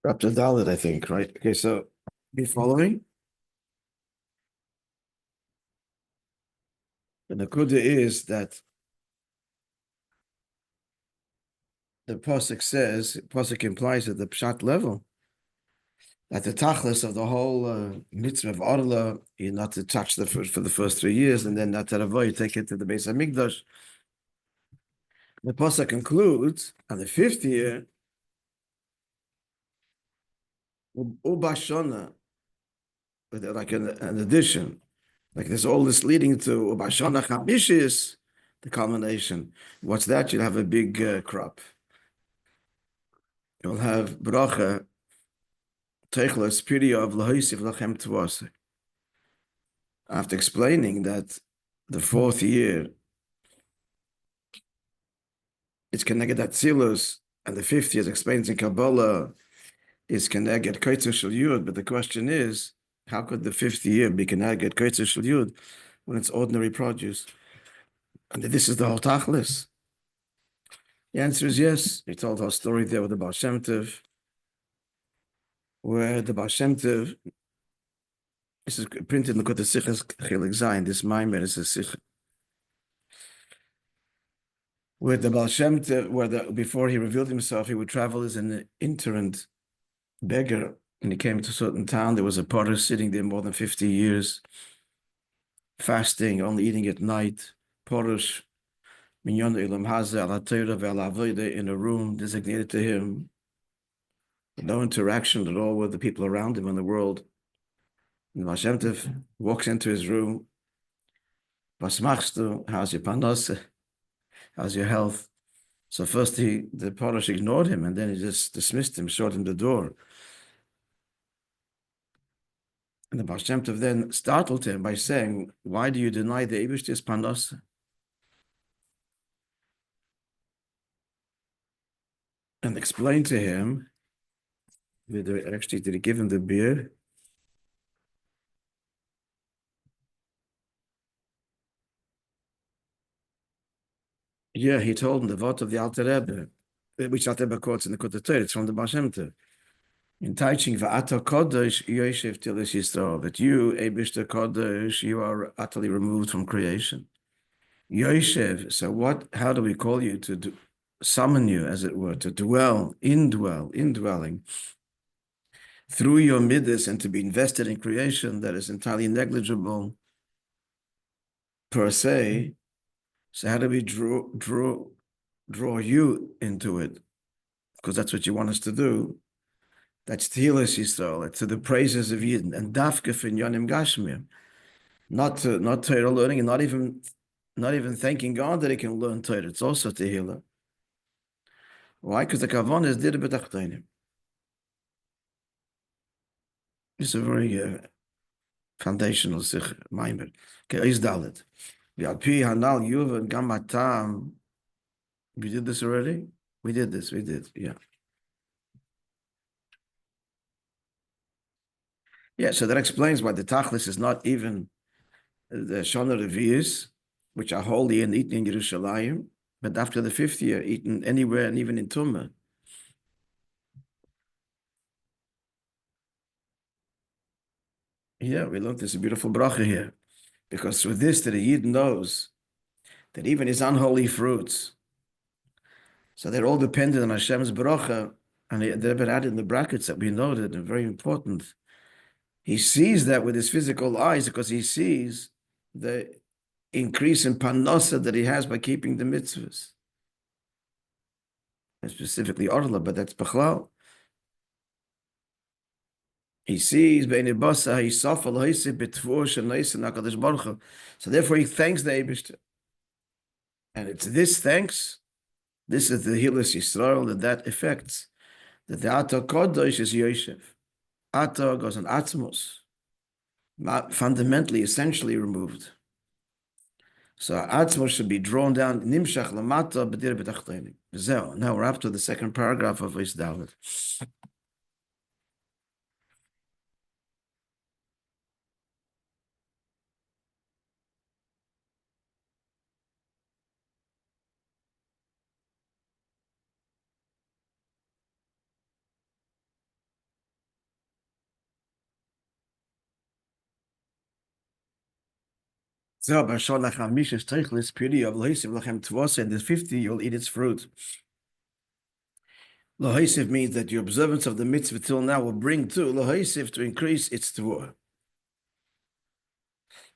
Up to Dalit, I think, right? Okay, so be following. The Nakuda is that the Pasuk implies at the Pshat level that the tachlis of the whole mitzvah of Orla, you're not to touch the first for the first 3 years, and then not to avoid, take it to the Beis Hamikdash. The Pasuk concludes on the 5th year, Ubashono, with like an addition. Like there's all this leading to Ubashono Hachmishis, the culmination. What's that? You'll have a big crop. You'll have bracha, teichlas, period of lahoisiv lachem tvase. After explaining that the 4th year it's connected Atzilus, and the 5th year, as explains in Kabbalah, is connected Kaitzer Shel Yud. But the question is, how could the 5th year be connected Kaitzer Shel Yud when it's ordinary produce? And this is the whole tachlis. The answer is yes. We told our story there with the Baal Shem Tov, where the Baal Shem Tov, this is printed in the Sichas Chelik Zayin, this Maimer is a Sich, where the Baal Shem Tov, before he revealed himself, he would travel as an iterant beggar, and he came to a certain town. There was a potter sitting there more than 50 years, fasting, only eating at night. Porush, minyan ilam haza ala Torah ve'ala avodah, in a room designated to him, no interaction at all with the people around him in the world. And Baal Shem Tov walks into his room. Was machst du? How's your panos? How's your health? So first the Porush ignored him, and then he just dismissed him, showed him the door. And the Baal Shem Tov then startled him by saying, why do you deny the Eibishter's panos? And explained to him, actually, did he give him the beer? Yeah, he told him the vote of the Alter Rebbe, which Alter Rebbe quotes in the Kutei Torah. It's from the Baal Shem Tov. In teaching va'ata kodesh yoshev tilis Yisrael, that you, Eibishter Kodesh, you are utterly removed from creation. Yoshev, so what? How do we call you to summon you, as it were, to indwelling through your midas, and to be invested in creation that is entirely negligible per se? So how do we draw you into it? Because that's what you want us to do. That's Tehillas Yisrael, to the praises of Yidden, and Dafka fin Yonim Gashmir, not Torah learning, and not even thanking God that he can learn Torah. It's also Tehillah. Why? Because the Kavan is Dir B'Tachtainim. It's a very foundational Sich Maimer. Okay, Is Dalet. V'alpi Hanal Yuvan Gamatam. We did this already? We did, yeah. Yeah, so that explains why the Tachlis is not even the Shana Revius, which are holy and eaten in Yerushalayim, but after the 5th year, eaten anywhere and even in Tumah. Yeah, we learned this beautiful bracha here, because through this, that a Yid knows that even his unholy fruits, so they're all dependent on Hashem's bracha, and they've been added in the brackets that we noted, and very important. He sees that with his physical eyes, because he sees the increase in panosa that he has by keeping the mitzvahs. And specifically Orla, but that's Bechlal. He sees so therefore he thanks the Eibishter. And it's this thanks, this is the Hillas Yisrael, that affects that the Ata Kodesh is Yoshev. Ata goes on Atzmos, fundamentally, essentially removed. So Atzmos should be drawn down, Nimshach Lamata B'dir B'Tachtainim. Now we're up to the second paragraph of Is Dalet. So, Ubashono HaChamisis Teichlis Piri of Lohisiv Lachem Tvos, and the 50 you'll eat its fruit. Lohisiv means that your observance of the mitzvah till now will bring to Lohisiv to increase its tvor.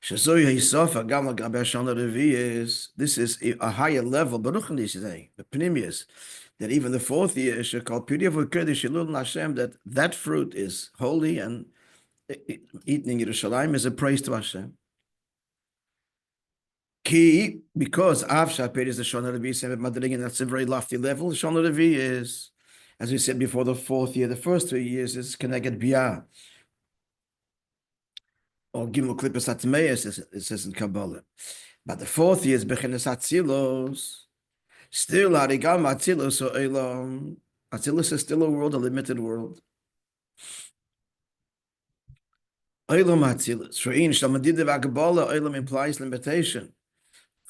Shazoy Hisofa Gam Ubashono Revi is this is a higher level, Baruchni saying, the Pnimius, that even the fourth year should call Piri of Kurdish Shilul Hashem, that fruit is holy and eating in Yerushalayim is a praise to Hashem. Key, because Avsha Peri is the Shona Revi, and that's a very lofty level. The Shona Revi is, as we said before, the fourth year. The first 3 years is Keneged Biyah, or Gimel Klippus Atmeis, it says in Kabbalah. But the fourth year is Bechenes Atzilos. Still, Harigam Atzilos or Elam. Atzilos is still a world, a limited world. Elam Atzilos. Re'in Shalmadidiv Akabbalah, Elam implies limitation.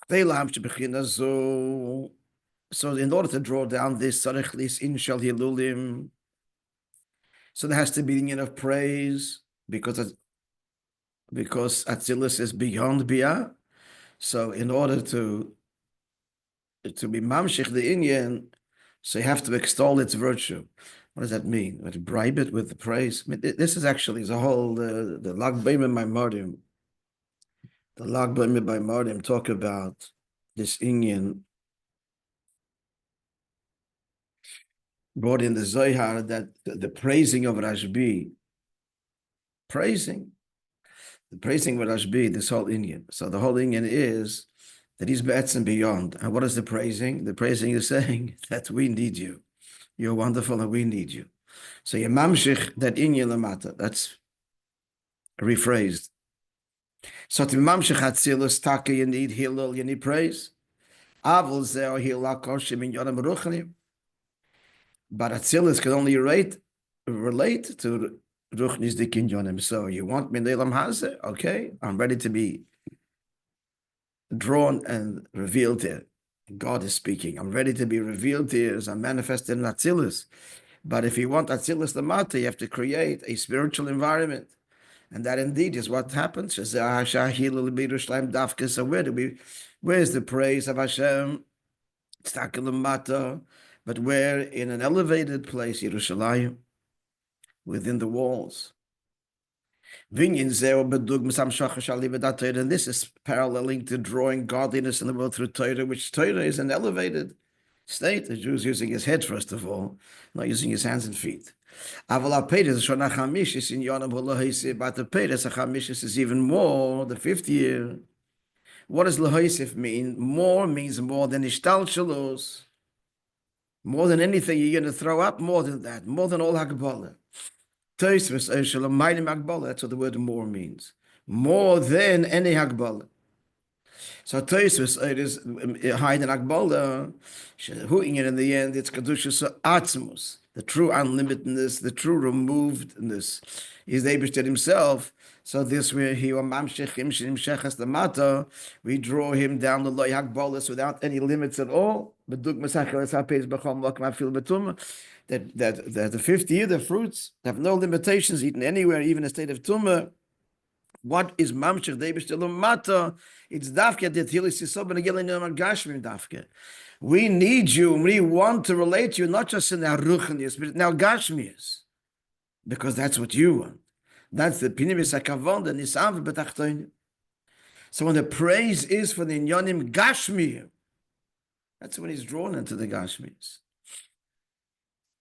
So in order to draw down this, so there has to be the union of praise because Atzilus is beyond Biyah. So in order to be mamshich the inyan, so you have to extol its virtue. What does that mean? To bribe it with the praise. I mean, this is actually the whole the Lag B'Omer Maimorim. The Lag B'Omer Maimorim talk about this inyan brought in the Zohar that the praising of Rashbi, the praising of Rashbi, this whole inyan. So the whole inyan is that he's be'etz and beyond. And what is the praising? The praising is saying that we need you. You're wonderful and we need you. So you mamshich that inyan lamata. That's rephrased. So to mamshich atzilus taka, you need hilul, you need praise. Avol zeh hilul koshim in yonam ruchnim. But atzilus can only relate to ruchnis dikin yonim. So you want me nelam hazeh? Okay, I'm ready to be drawn and revealed here. God is speaking. I'm ready to be revealed here as I'm manifested in atzilus. But if you want atzilus lamata, you have to create a spiritual environment. And that indeed is what happens. So where's the praise of Hashem? But we're in an elevated place, Yerushalayim, within the walls. And this is paralleling to drawing godliness in the world through Torah, which Torah is an elevated state. The Jew is using his head, first of all, not using his hands and feet. But the HaChamishis is even more, the 5th year. What does Lahaisif mean? More means more than Ishtal, more than anything you're going to throw up, more than that, more than all Hakabbalah. That's what the word more means. More than any Hakabbalah. So Tosfos it is higher than Hakabbalah. In the end, it's Kedushas Atzmus, the true unlimitedness, the true removedness. Is the Eibishter himself. So this way, we draw him down the loy Hakabbalah without any limits at all. That the 5th year, the fruits have no limitations, eaten anywhere, even a state of tumah. What is mamshech deibish telumata? It's dafke that hilis yisob and agilin gashmim dafke. We need you. We want to relate to you, not just in our ruchnius, but in our gashmius, because that's what you want. That's the pinimis hakavon, the nisav betachtoin. So when the praise is for the inyonim gashmiyim, that's when he's drawn into the gashmius,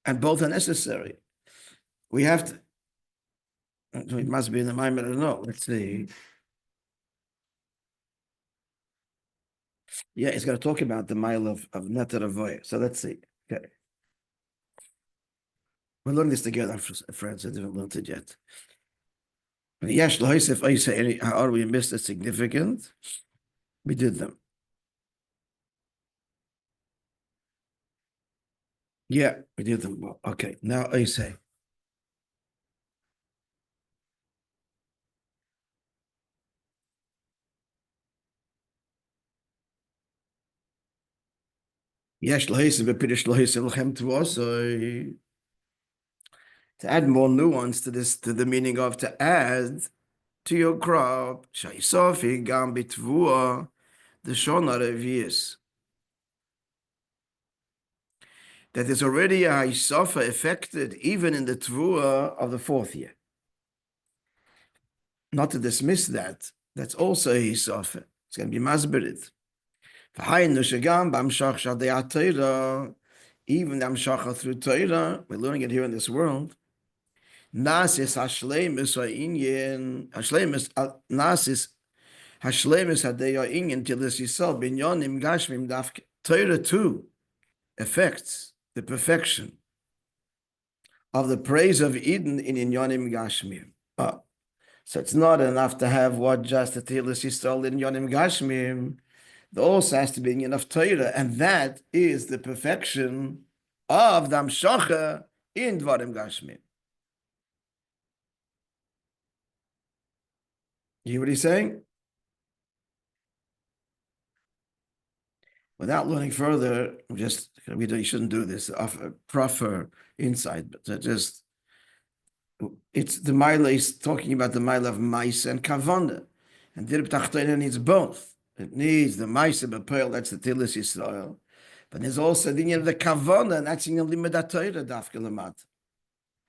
and both are necessary. We have to. It must be in the Maamar or no. Let's see. Yeah, it's going to talk about the mile of Netar Avoya. So let's see. Okay. We're learning this together, friends. I didn't learn it yet. Yes, Lohisef Aisa, how we missed it significant. We did them. Yeah, we did them well. Okay, now Aisa. Yes, to add more nuance to this, to the meaning of to add to your crop, Shaisofi Gam Bitvua, the Shona Revius. That is already a Haisofa affected even in the Tvua of the fourth year. Not to dismiss that, that's also a Haisofa. It's going to be Masberit. Even the Amshacha through Torah, we're learning it here in this world. Nasis Hashlemis Ha'inyin, Nasis Hashlemis Hadeya Inyin till this Yisrael Binyonim Gashmim Dafke. Torah too affects the perfection of the praise of Eden in Inyonim Gashmim. So it's not enough to have what just the Tehillas Yisrael in Inyonim Gashmim. There also has to be enough Torah, and that is the perfection of the Amshacha in Dvarim Gashmim. You hear what he's saying? Without learning further, you shouldn't do this, offer proper insight, but it's the Maila is talking about the Maila of Maisa and Kavana, and Dirb Tachtana needs both. It needs the Maisa B'Pearl, that's the Tillis Yisrael, but there's also the of the Kavana, and that's in the Limud Torah Dafka Lamat.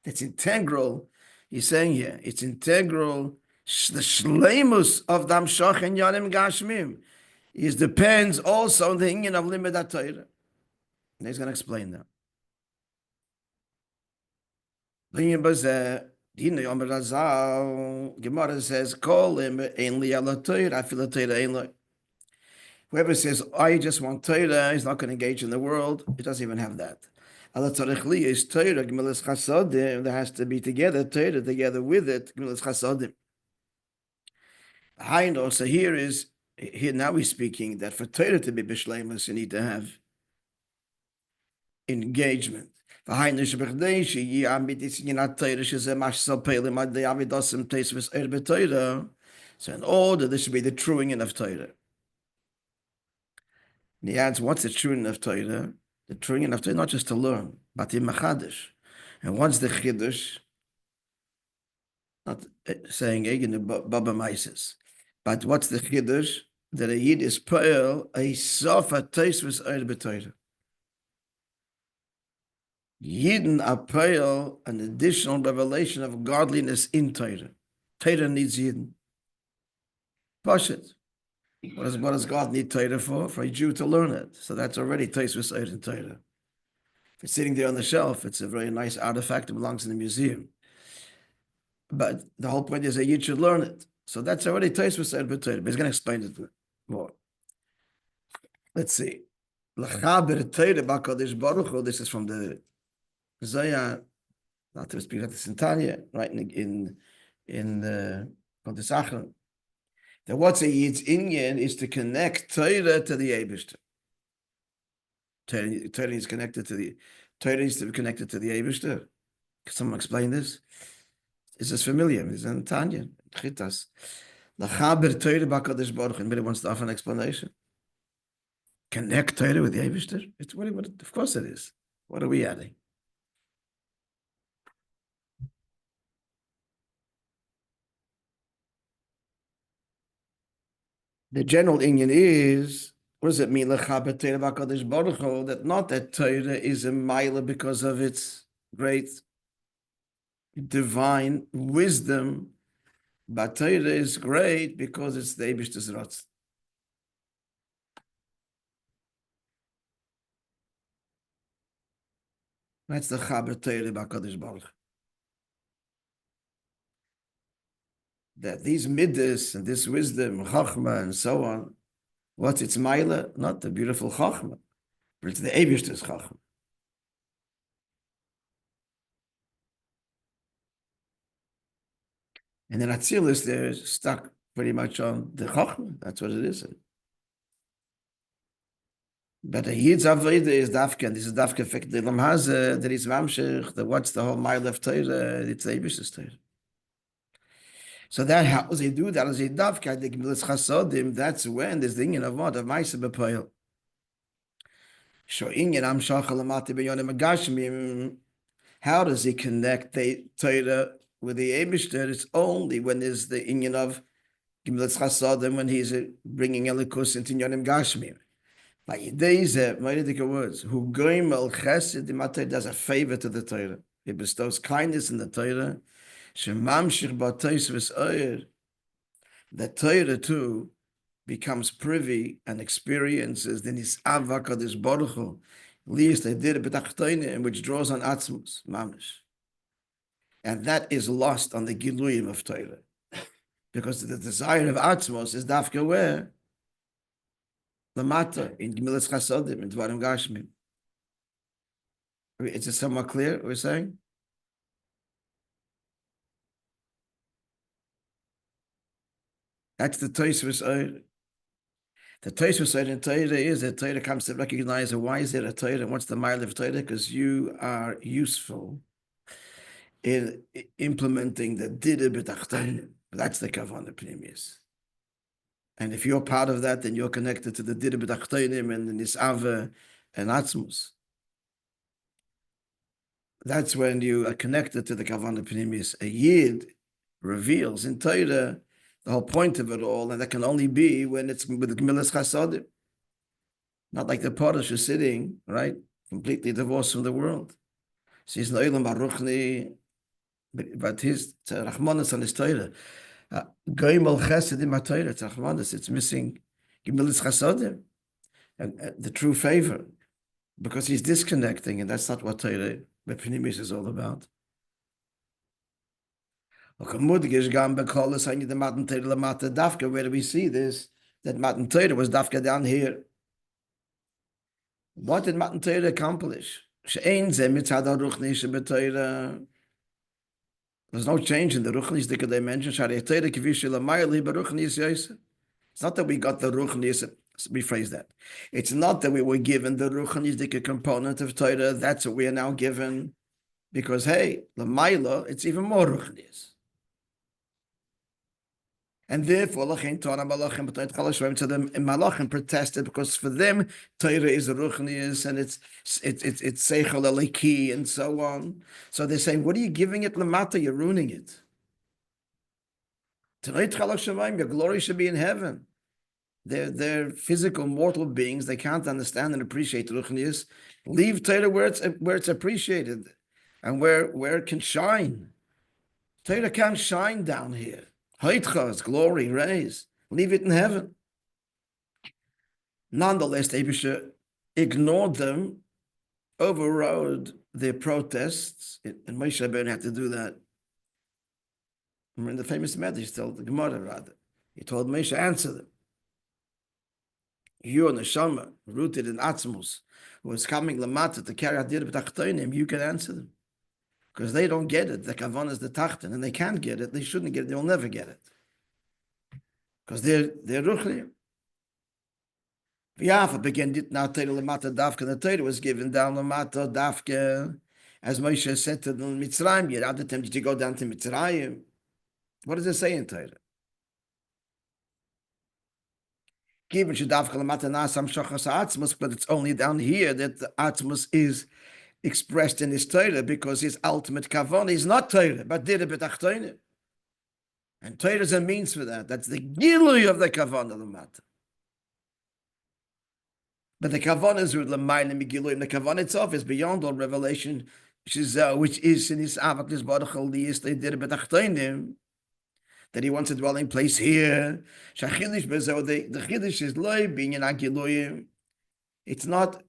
That's integral. He's saying here, it's integral. The shleimus of the Amshach and Yonim Gashmim depends also on the inyan of Limud Torah. And he's going to explain that. Gemara says, whoever says, I just want Torah, is not going to engage in the world. It doesn't even have that. There has to be together, Torah together with it. So here now he's speaking that for Torah to be b'shleimus, you need to have engagement. So in order, this should be the true union of Torah. And he adds, what's the true union of Torah? The true union of Torah, not just to learn, but in machadish. And once the chiddush, not saying Baba Maises, but what's the chiddush? That a yid is pearl, a sofa taisvus eir b'Torah. Yidden are pearl, an additional revelation of godliness in Torah. Torah needs Yidden. Pashit. What does God need Torah for? For a Jew to learn it. So that's already taisvus eir in Torah. If it's sitting there on the shelf, it's a very nice artifact. It belongs in the museum. But the whole point is that Yid should learn it. So that's already taisvus eir b'Torah. But he's going to explain it more. Let's see. L'chaber Torah b'Kadosh Baruch Hu. This is from the Zohar, not to speak about this in Tanya, right in the Kodesh. That what's a Yid's inyan is to connect Torah to the Eibishter. Torah is connected to the Torah is to be connected to the Eibishter. Can someone explain this? Is this familiar? It's in Tanya, Chitas. L'chaber Torah b'Kadosh Baruch Hu. Anybody wants to offer an explanation? Connect Torah with the Eibishter? Of course it is. What are we adding? The general inyan is, what does it mean? That not that Torah is a maila because of its great divine wisdom, but Torah is great because it's the Eibishter's Ratz. That's the Chaber Torah b'Kadosh Baruch. That these midas and this wisdom, chachma and so on, what's its maila? Not the beautiful chachma, but it's the Eibishter's chachma. And then Atzilus, they're stuck pretty much on the chachma. That's what it is. But the Yid's Aveda is Dafka, and this is Dafka effect. The Lam Hazeh, there is Mamshech, what's the whole mile of Torah? It's the Eibishter's Torah. So that how they do that as a Dafka, the Gemilas Chasodim, that's when there's the Inyan of what? Of Maisa B'Poel. So Inyan Amshach Alamati B'Yonim Agashmim, how does he connect the Torah with the Eibishter, it's only when there's the inyan of Gimlet Chasadim, when he's bringing Elikus into Yonim Gashmim. Like these Meiridica words, who goim el chesed imatay, does a favor to the Torah. He bestows kindness in the Torah. Shemamshich b'tois v'soyer. The Torah too becomes privy and experiences the nisav hakadosh baruch hu. Least they did it b'tachtonim, which draws on atzmus mamish, and that is lost on the giluyim of Torah, because the desire of atzmos is dafka where lamata in gemilas chasodim in dvarim gashmim. Is it somewhat clear what we're saying? That's the Tosfos Eir. The Tosfos Eir in Torah is that Torah comes to recognize why is there a Torah and what's the mile of Torah? Because you are useful in implementing the Dida B'tachtonim. That's the Kavanah Pnimis. And if you're part of that, then you're connected to the Dida B'tachtonim and the Nisava and Atzmus. That's when you are connected to the Kavanah Pnimis. A Yid reveals in Torah the whole point of it all, and that can only be when it's with the Gemilas Chasadim. Not like the Parish is sitting, right, completely divorced from the world. So he's No'ilam Baruchni, but his Rachmanis on his Torah. Goim al Chesed in my Torah, it's Rachmanis, it's missing Gemilas Chasadim, and the true favor, because he's disconnecting, and that's not what Torah, B'Pnimis is all about. Where do we see this? That Matan Torah was dafka down here. What did Matan Torah accomplish? There's no change in the Ruchnis dimension. It's not that we got the Ruchnis, rephrase that. It's not that we were given the Ruchnis component of Torah. That's what we are now given. Because, hey, Lamaila, it's even more Ruchnis. And therefore, so the Malachim protested, because for them, Torah is Ruchnius and it's Seichel Eliki and so on. So they're saying, what are you giving it Lamata? You're ruining it. Tonight, your glory should be in heaven. They're physical, mortal beings. They can't understand and appreciate Ruchnius. Leave Torah where it's appreciated and where it can shine. Torah can't shine down here. Ha'tchak, glory, raise. Leave it in heaven. Nonetheless, Eibishter ignored them, overrode their protests, and Moishe Rabbeinu had to do that. Remember in the famous message, he told the Gemara, rather. He told Moishe, answer them. You're neshama, rooted in Atzmus, who is coming lamata to carry out dir b'tachtonim, you can answer them. Because they don't get it. The kavan is the tachten, and they can't get it. They shouldn't get it. They will never get it. Because they're ruchni. V'yafa began dit now Torah lamata dafka. The Torah was given down lamata dafka, as Moishe said to the Mitzrayim. Yet at the time did you go down to Mitzrayim? What does it say in Torah? Given shadafka lamata nasam shachas atzmus, but it's only down here that the atzmus is expressed in his Torah, because his ultimate kavanah is not Torah, but dira b'tachtonim. And Torah is a means for that. That's the gilui of the kavanah l'mata. But the kavanah is with l'mayim gilui. The kavanah itself is beyond all revelation, which is in his avaklis baruch aliyis they dira b'tachtonim, that he wants a dwelling place here. Shachidish bezo, the chidish is loy being in agiluyim. It's not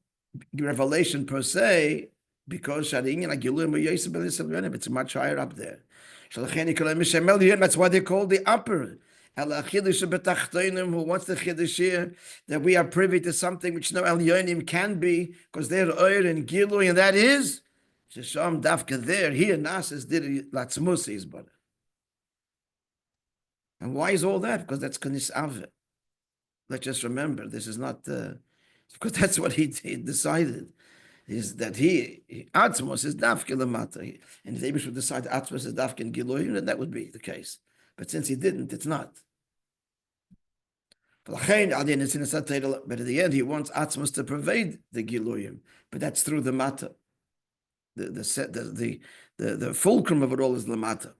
revelation per se, because it's much higher up there. That's why they call the upper. Who wants the chiddush here? That we are privy to something which no elyonim can be, because they're oir and gilui, and that is shesham dafka there. Here Nasas did latzmusis, but. And why is all that? Because that's knis ave. Let's just remember, this is not because that's what he decided. Is that he Atzmos is dafke lamata, and if they would decide Atzmos is dafke and Giloyim, then that would be the case. But since he didn't, it's not. But at the end, he wants Atzmos to pervade the Giloyim, but that's through the Mata. the fulcrum of it all is lamata.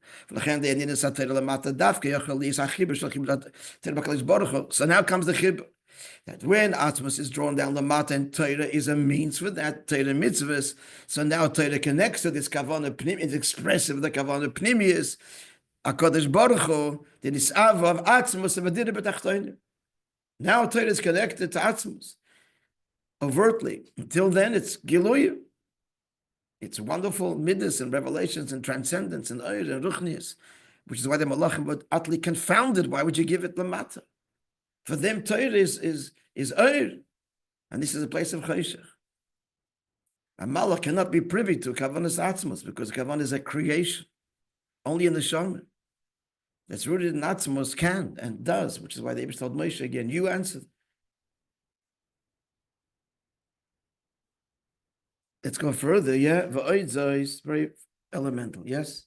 So now comes the chibur. That when Atmos is drawn down lamata and Torah is a means for that Torah mitzvahs, so now Torah connects to this kavanah pnim, it's expressive of the kavanah pnimius, HaKadosh Baruch Hu, the nisava of Atmos and Madira b'tachtonim. Now Torah is connected to Atmos overtly. Until then, it's Giluya. It's wonderful midas and revelations and transcendence and Eir and Ruchnius, which is why the Malachim were utterly confounded. Why would you give it lamata? For them, Torah is Eir, and this is a place of Chayshach. A Malach cannot be privy to Kavanas Atzmos because Kavan is a creation. Only in the Shaman that's rooted in Atzmos can and does, which is why the Eibush told Moishe again, you answered. Let's go further, yeah. V'oidzo is very elemental, yes?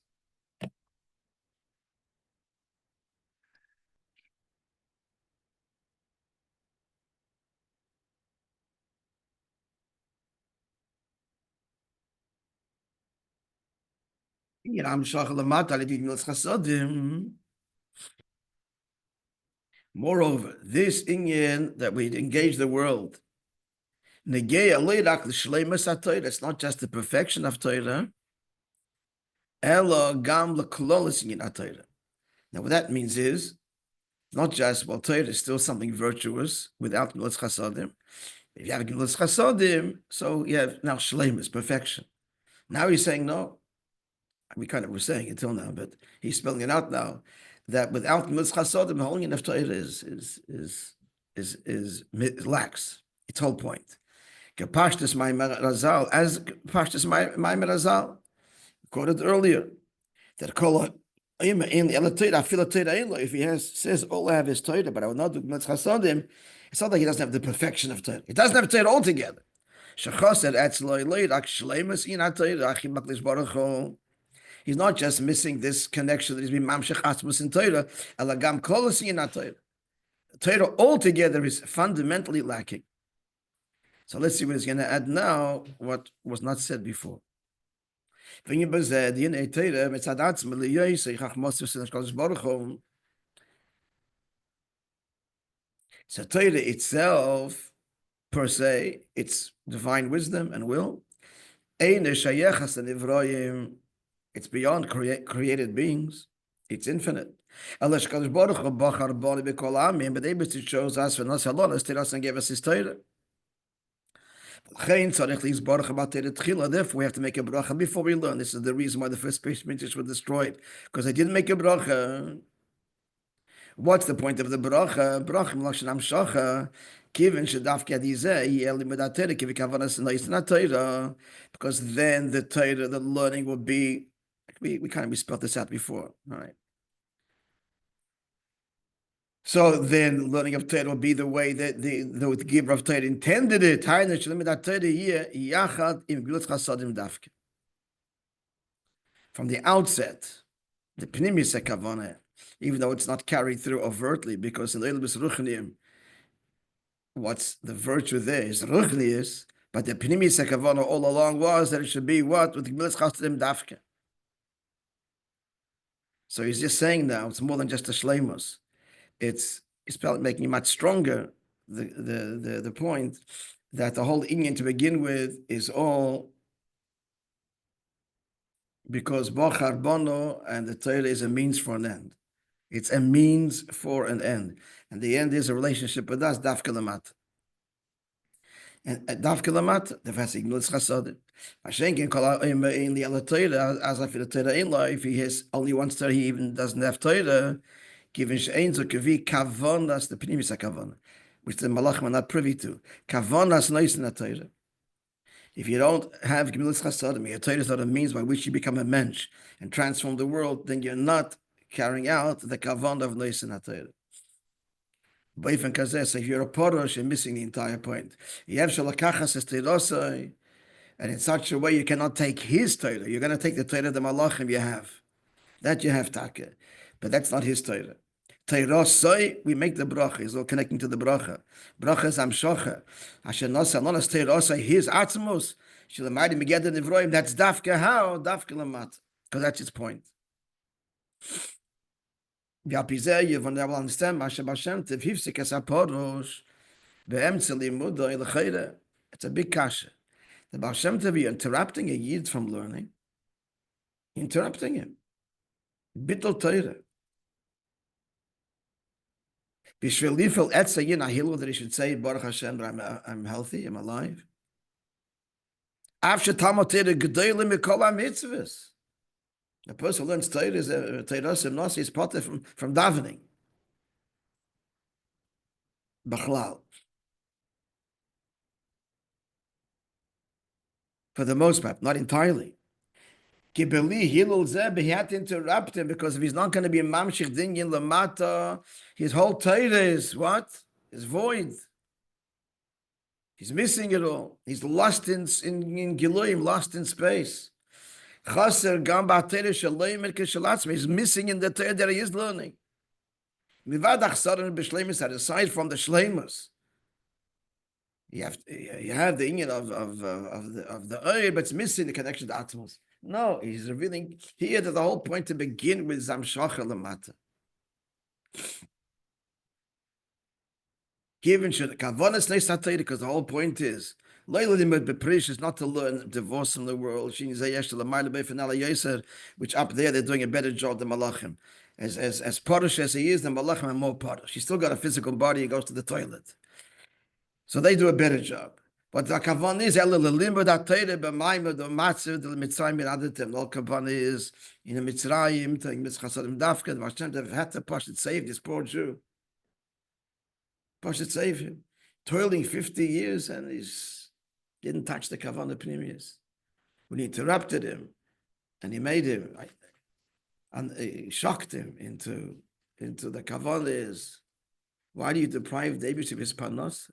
Moreover, this inyan that we engage the world, it's not just the perfection of Torah. Now, what that means is not just, well, Torah is still something virtuous without Gemilas Chasadim. If you have Gemilas Chasadim, so you have now Shleimus, perfection. Now he's saying no. We kind of were saying it until now, but he's spelling it out now that without Gemilas Chasadim, the whole of Torah is lacks its whole point. Pashtus Maimer Razal, as Pashtus Maimer Razal quoted earlier, that if he says all I have is Torah, but I will not do Gemilas Chasadim, it's not like he doesn't have the perfection of Torah. He doesn't have Torah altogether. He's not just missing this connection that he's been mamshech atzmus in Torah, elagam kolos in Torah. Torah altogether is fundamentally lacking. So let's see what he's going to add now, what was not said before. So Torah itself, per se, it's divine wisdom and will. It's beyond created beings. It's infinite. But Abel chose us for us and gave us his Torah. Therefore, we have to make a bracha before we learn. This is the reason why the first Hachmishis were destroyed, because they didn't make a bracha. What's the point of the bracha? Bracha m'lashon hamshacha, given shedafke adizeh yeh limudat Torah kivikavanus nois Torah, because then the Torah, the learning will be. We spelled this out before, all right? So then, learning of Torah will be the way that the giver of Torah intended it. From the outset, the pnimis kavanah, even though it's not carried through overtly, because in the Ilbis Ruchniim, what's the virtue there is Ruchnius, but the pnimis kavanah all along was that it should be what? With Gemilas Chasadim dafke. So he's just saying now, it's more than just a shleimus. It's making it much stronger, the point that the whole inyan to begin with is all because Bochar Bono and the Torah is a means for an end. It's a means for an end. And the end is a relationship with us, Dafka Lamat. And Dafka Lamat, the Vasig Gemilas Chasadim. Hashenkin Kol in the other Torah, as I feel the Torah in life, he has only one Torah, he even doesn't have Torah. Given she'ein zo kavi kavonas, the pnimis hakavana, which the malachim are not privy to. Kavonas nois in Torah. If you don't have Gemilas Chasadim, your Torah is not a means by which you become a mensch and transform the world, then you're not carrying out the kavanah of nois in Torah. B'ifan kazeh, so if you're a porosh, you're missing the entire point. Yev shalakachas es teirosai, and in such a way you cannot take his Torah. You're going to take the Torah of the malachim you have. That you have taka. But that's not his Torah. Teirosai, we make the bracha. It's all connecting to the bracha. Bracha is amshocha. Asher nosa, not as teirosai, his atzmos. That's dafka how? Dafka lamata. Because that's its point. You will understand, it's a big kasha. The Baal Shem Tov, you're interrupting a yid from learning. Interrupting him. Bittul Torah. That he should say, Baruch Hashem, I'm healthy, I'm alive. The person who learns Torah is part from davening. Bachlal. For the most part, not entirely. He had to interrupt him because if he's not going to be a mamshich din in lamata, his whole Torah is what? Is void. He's missing it all. He's lost in Giluim, lost in space. He's missing in the Torah that he is learning. Aside from the shleimus, you have the union of the Eir, but it's missing the connection to Atmos. No, he's revealing here that the whole point to begin with Zamshacha Lamata. Given should Kavanas Neisatayr, because the whole point is Leila Beprish is not to learn divorce from the world. Which up there they're doing a better job than Malachim. As Parish as he is, the Malachim are more Parish. He's still got a physical body, he goes to the toilet. So they do a better job. But the kavan is limbo that Torah b'mayim the matzah the mitzrayim adatim. All kavan is in the mitzrayim to mitzchasadim dafka. The Hashem have had to push it, save this poor Jew. Push it, save him. Toiling 50 years and he's didn't touch the kavan of pneumius. When he interrupted him and he made him and he shocked him into the kavan is why do you deprive David of his panos?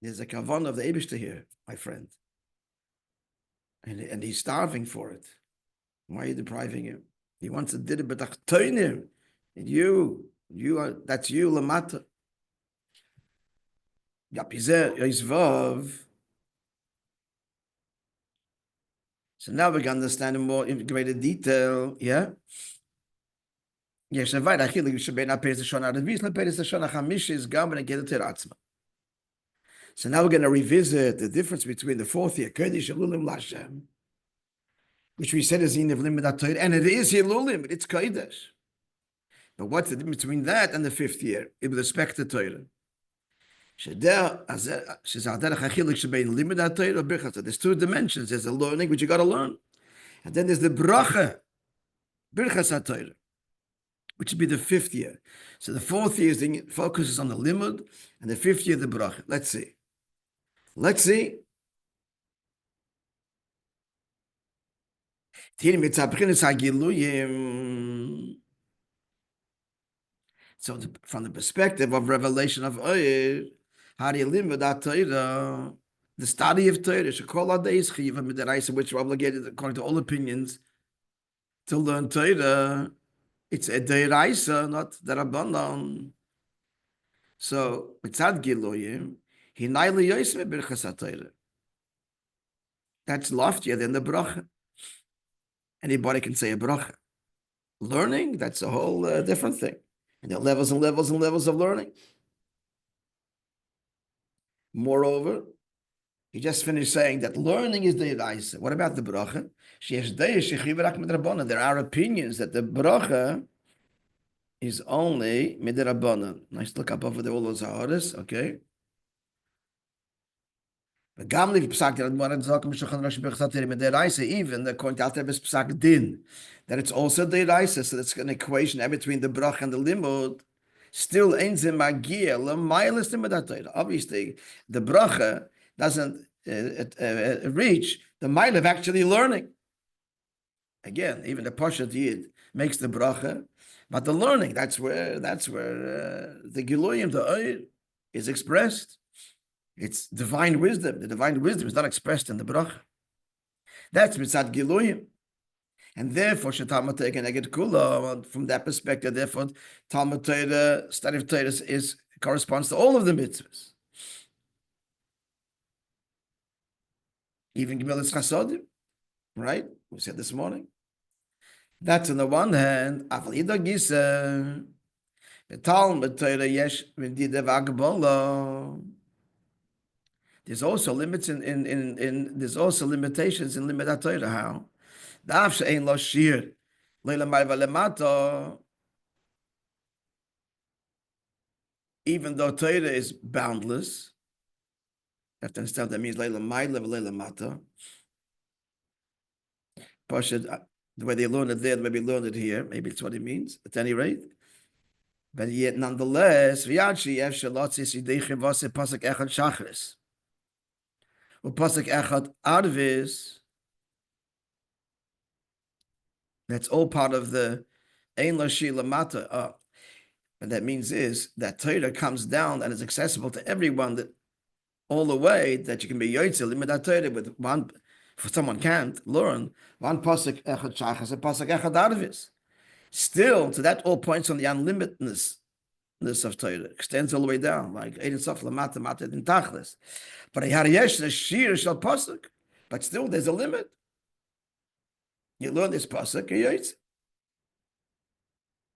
There's a kavan of the Eibishter here, my friend. And he's starving for it. Why are you depriving him? He wants to did it, but turn him. And that's you, Lamata. So now we can understand in more greater detail, yeah? Yes, I feel like you should be not pay the Shana Rabbi, not pay the Shana Hachmishis, Gam, and get it to Atzma. So now we're going to revisit the difference between the fourth year, Kodesh Elulim Lashem, which we said is in the Limit Torah, and it is Elulim, but it's Kodesh. But what's the difference between that and the fifth year, with respect to Torah? There's two dimensions. There's the learning, which you got to learn. And then there's the bracha, Birchas HaTorah, which would be the fifth year. So the fourth year focuses on the limud, and the fifth year, the bracha. Let's see. So from the perspective of revelation of Eir, how do you limit that Torah? The study of Torah, which are obligated, according to all opinions, to learn Torah. It's a deiraisa, not the Rabbanon. So, mitzad Giluyim, hinayli yoisme birchas HaTorah. That's loftier than the bracha. Anybody can say a bracha. Learning, that's a whole different thing. And there are levels and levels and levels of learning. Moreover, he just finished saying that learning is the deiraisa. What about the bracha? There are opinions that the bracha is only midrabanan. Nice look up over there, all those haras, okay? Even according to Alter Rebbe's Psak Din, that it's also deiraisa, so that's an equation between the bracha and the limud. Still, obviously, the bracha doesn't reach the mile of actually learning. Again, even the Pashat Yid makes the bracha, but the learning, that's where the Giluyim, the Eir, is expressed. It's divine wisdom. The divine wisdom is not expressed in the bracha. That's mitzad Giluyim. And therefore, Talmud Torah can get kula from that perspective. Therefore, Talmud Torah, study of Torah corresponds to all of the mitzvahs. even Gemilas Chasodim, right? We said this morning. That's on the one hand. Avalida Gisa, the Talmud Torah Yesh V'Dida V'Agbola. There's also limits in there's also limitations in Limit Torah. How? Daf she'ein lo shir leila ma'va lemata. Even though Torah is boundless, you have to understand what that means. Leila ma'va leila mata. The way they learned it there, the way we learned it here, maybe it's what it means. At any rate, but yet nonetheless, v'yadshi ev shalotzis yideichim v'ase pasuk echad shachris. Pasuk echad arvis. That's all part of the ein lashi lamata. And that means is that Torah comes down and is accessible to everyone that all the way that you can be yoytzel limit Torah with one. If someone can't learn one pasuk echad shachas and pasuk echad arvis. Still, so that all points on the unlimitedness of Torah. Extends all the way down, like ein sof lamata mata din tachlis. But a shir shal pasuk. But still, there's a limit. You learn this pasuk, you're yoytzel.